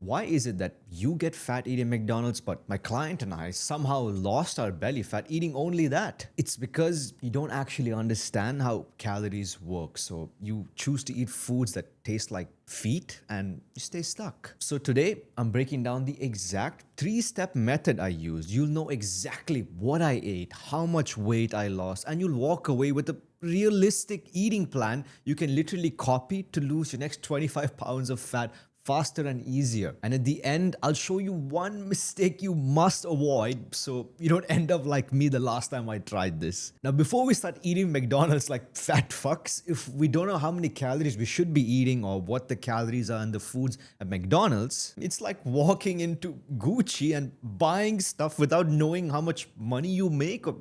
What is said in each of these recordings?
Why is it that you get fat eating McDonald's, but my client and I somehow lost our belly fat eating only that? It's because you don't actually understand how calories work. So you choose to eat foods that taste like feet and you stay stuck. So today I'm breaking down the exact 3-step method I used. You'll know exactly what I ate, how much weight I lost, and you'll walk away with a realistic eating plan you can literally copy to lose your next 25 pounds of fat faster and easier. And at the end, I'll show you one mistake you must avoid so you don't end up like me the last time I tried this. Now, before we start eating McDonald's like fat fucks, if we don't know how many calories we should be eating or what the calories are in the foods at McDonald's, it's like walking into Gucci and buying stuff without knowing how much money you make or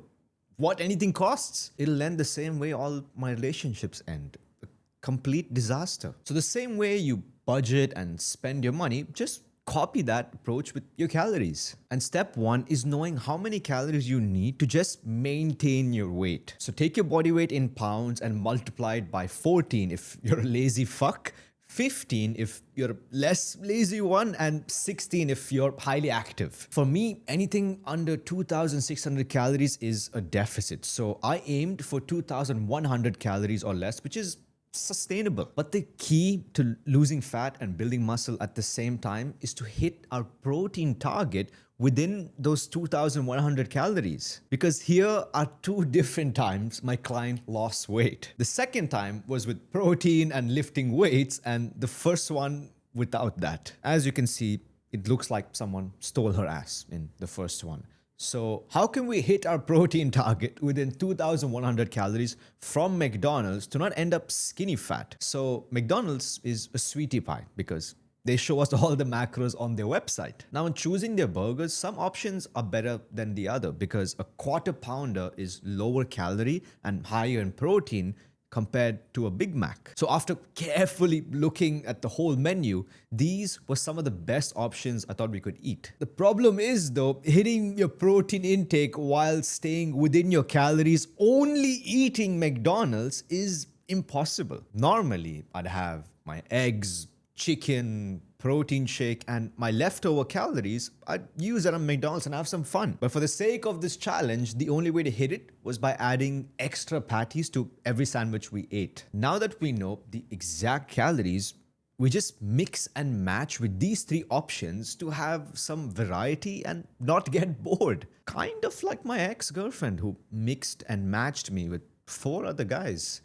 what anything costs. It'll end the same way all my relationships end. A complete disaster. So the same way you budget and spend your money, just copy that approach with your calories. And step 1 is knowing how many calories you need to just maintain your weight. So take your body weight in pounds and multiply it by 14 if you're a lazy fuck, 15 if you're a less lazy one, and 16 if you're highly active. For me, anything under 2,600 calories is a deficit. So I aimed for 2,100 calories or less, which is sustainable. But the key to losing fat and building muscle at the same time is to hit our protein target within those 2,100 calories. Because here are 2 different times my client lost weight. The second time was with protein and lifting weights, and the first one without that. As you can see, it looks like someone stole her ass in the first one. So how can we hit our protein target within 2,100 calories from McDonald's to not end up skinny fat? So McDonald's is a sweetie pie because they show us all the macros on their website. Now, in choosing their burgers, some options are better than the other because a quarter pounder is lower calorie and higher in protein compared to a Big Mac. So after carefully looking at the whole menu, these were some of the best options I thought we could eat. The problem is though, hitting your protein intake while staying within your calories only eating McDonald's is impossible. Normally, I'd have my eggs, chicken, protein shake, and my leftover calories, I'd use it on McDonald's and have some fun. But for the sake of this challenge, the only way to hit it was by adding extra patties to every sandwich we ate. Now that we know the exact calories, we just mix and match with these 3 options to have some variety and not get bored. Kind of like my ex-girlfriend who mixed and matched me with 4 other guys.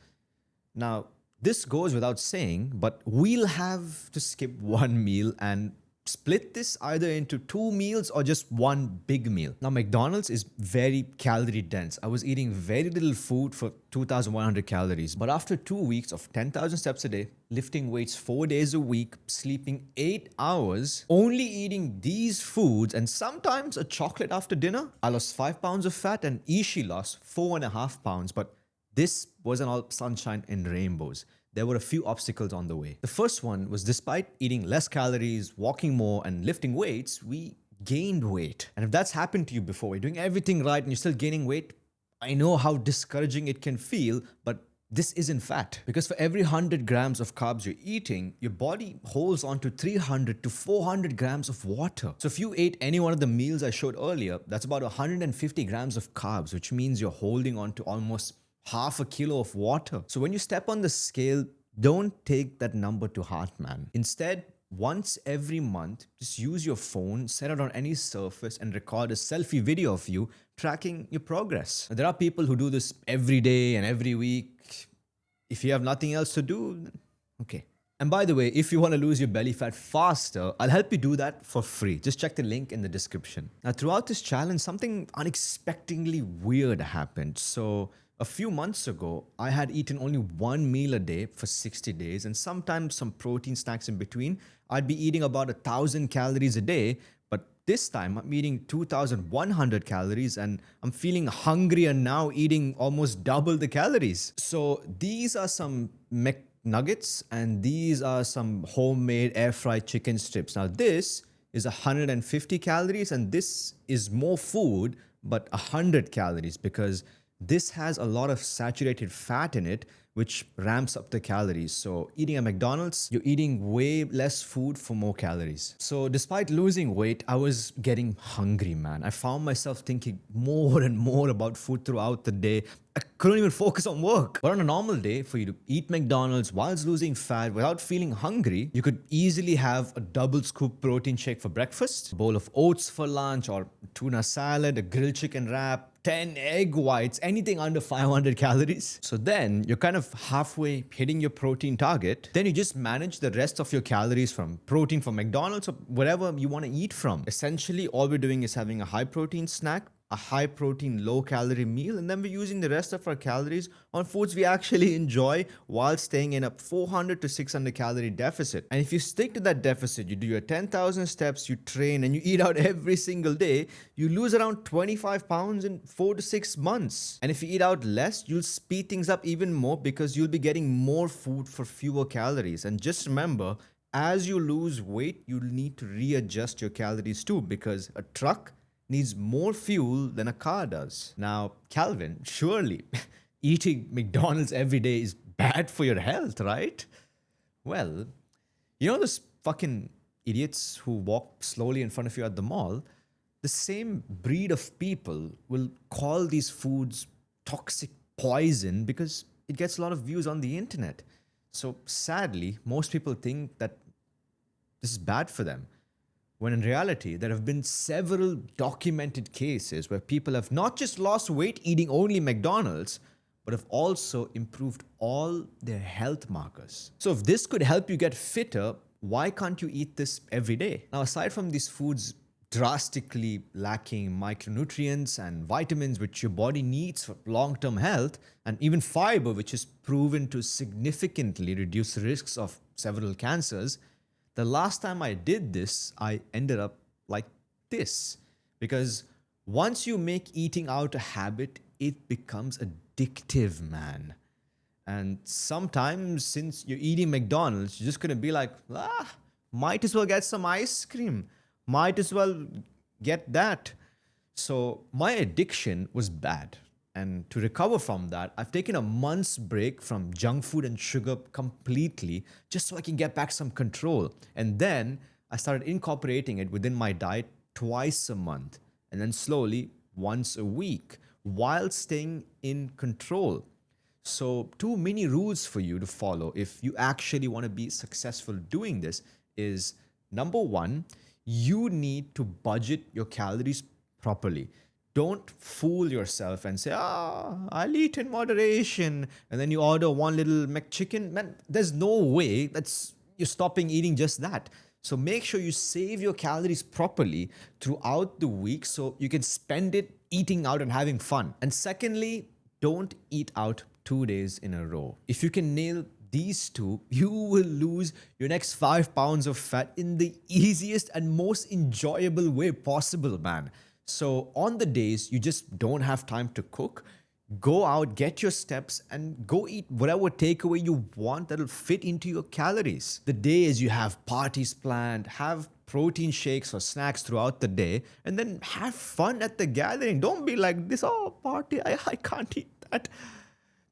Now, this goes without saying, but we'll have to skip one meal and split this either into 2 meals or just one big meal. Now, McDonald's is very calorie dense. I was eating very little food for 2,100 calories. But after 2 weeks of 10,000 steps a day, lifting weights 4 days a week, sleeping 8 hours, only eating these foods and sometimes a chocolate after dinner, I lost 5 pounds of fat and Ishi lost 4.5 pounds. But this wasn't all sunshine and rainbows. There were a few obstacles on the way. The first one was despite eating less calories, walking more, and lifting weights, we gained weight. And if that's happened to you before, you're doing everything right and you're still gaining weight, I know how discouraging it can feel, but this isn't fat. Because for every 100 grams of carbs you're eating, your body holds on to 300 to 400 grams of water. So if you ate any one of the meals I showed earlier, that's about 150 grams of carbs, which means you're holding on to almost half a kilo of water. So when you step on the scale, don't take that number to heart, man. Instead, once every month, just use your phone, set it on any surface, and record a selfie video of you tracking your progress. There are people who do this every day and every week. If you have nothing else to do, okay. And by the way, if you want to lose your belly fat faster, I'll help you do that for free. Just check the link in the description. Now, throughout this challenge, something unexpectedly weird happened. So a few months ago, I had eaten only 1 meal a day for 60 days and sometimes some protein snacks in between. I'd be eating about 1,000 calories a day, but this time I'm eating 2,100 calories and I'm feeling hungrier now, eating almost double the calories. So these are some McNuggets and these are some homemade air fried chicken strips. Now this is 150 calories and this is more food, but 100 calories because this has a lot of saturated fat in it, which ramps up the calories. So eating at McDonald's, you're eating way less food for more calories. So despite losing weight, I was getting hungry, man. I found myself thinking more and more about food throughout the day. I couldn't even focus on work. But on a normal day, for you to eat McDonald's whilst losing fat without feeling hungry, you could easily have a double scoop protein shake for breakfast, a bowl of oats for lunch, or tuna salad, a grilled chicken wrap, 10 egg whites, anything under 500 calories. So then you're kind of halfway hitting your protein target. Then you just manage the rest of your calories from protein from McDonald's or whatever you want to eat from. Essentially, all we're doing is having a high protein snack, a high protein, low calorie meal, and then we're using the rest of our calories on foods we actually enjoy while staying in a 400 to 600 calorie deficit. And if you stick to that deficit, you do your 10,000 steps, you train, and you eat out every single day, you lose around 25 pounds in 4 to 6 months. And if you eat out less, you'll speed things up even more because you'll be getting more food for fewer calories. And just remember, as you lose weight, you'll need to readjust your calories too, because a truck needs more fuel than a car does. Now, Calvin, surely eating McDonald's every day is bad for your health, right? Well, you know those fucking idiots who walk slowly in front of you at the mall? The same breed of people will call these foods toxic poison because it gets a lot of views on the internet. So sadly, most people think that this is bad for them, when in reality, there have been several documented cases where people have not just lost weight eating only McDonald's, but have also improved all their health markers. So if this could help you get fitter, why can't you eat this every day? Now, aside from these foods drastically lacking micronutrients and vitamins which your body needs for long-term health, and even fiber, which is proven to significantly reduce risks of several cancers, the last time I did this, I ended up like this. Because once you make eating out a habit, it becomes addictive, man. And sometimes, since you're eating McDonald's, you're just gonna be like, might as well get some ice cream. Might as well get that. So my addiction was bad. And to recover from that, I've taken a month's break from junk food and sugar completely just so I can get back some control. And then I started incorporating it within my diet twice a month and then slowly once a week while staying in control. So 2 mini rules for you to follow if you actually want to be successful doing this is, number 1, you need to budget your calories properly. Don't fool yourself and say, I'll eat in moderation. And then you order one little McChicken. Man, there's no way you're stopping eating just that. So make sure you save your calories properly throughout the week so you can spend it eating out and having fun. And secondly, don't eat out 2 days in a row. If you can nail these two, you will lose your next 5 pounds of fat in the easiest and most enjoyable way possible, man. So on the days you just don't have time to cook, go out, get your steps, and go eat whatever takeaway you want that'll fit into your calories. The days you have parties planned, have protein shakes or snacks throughout the day, and then have fun at the gathering. Don't be like this, party, I can't eat that.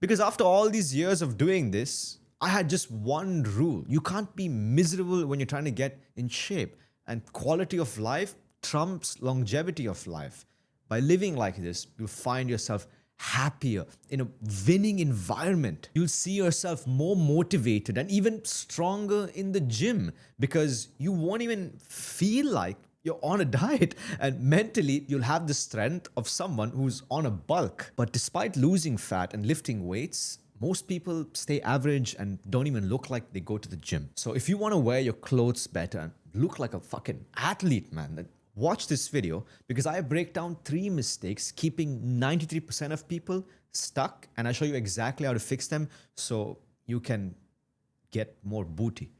Because after all these years of doing this, I had just one rule. You can't be miserable when you're trying to get in shape. And quality of life trumps longevity of life. By living like this, you'll find yourself happier in a winning environment. You'll see yourself more motivated and even stronger in the gym because you won't even feel like you're on a diet, and mentally you'll have the strength of someone who's on a bulk. But despite losing fat and lifting weights, most people stay average and don't even look like they go to the gym. So if you want to wear your clothes better and look like a fucking athlete, man, then watch this video because I break down 3 mistakes keeping 93% of people stuck, and I show you exactly how to fix them so you can get more booty.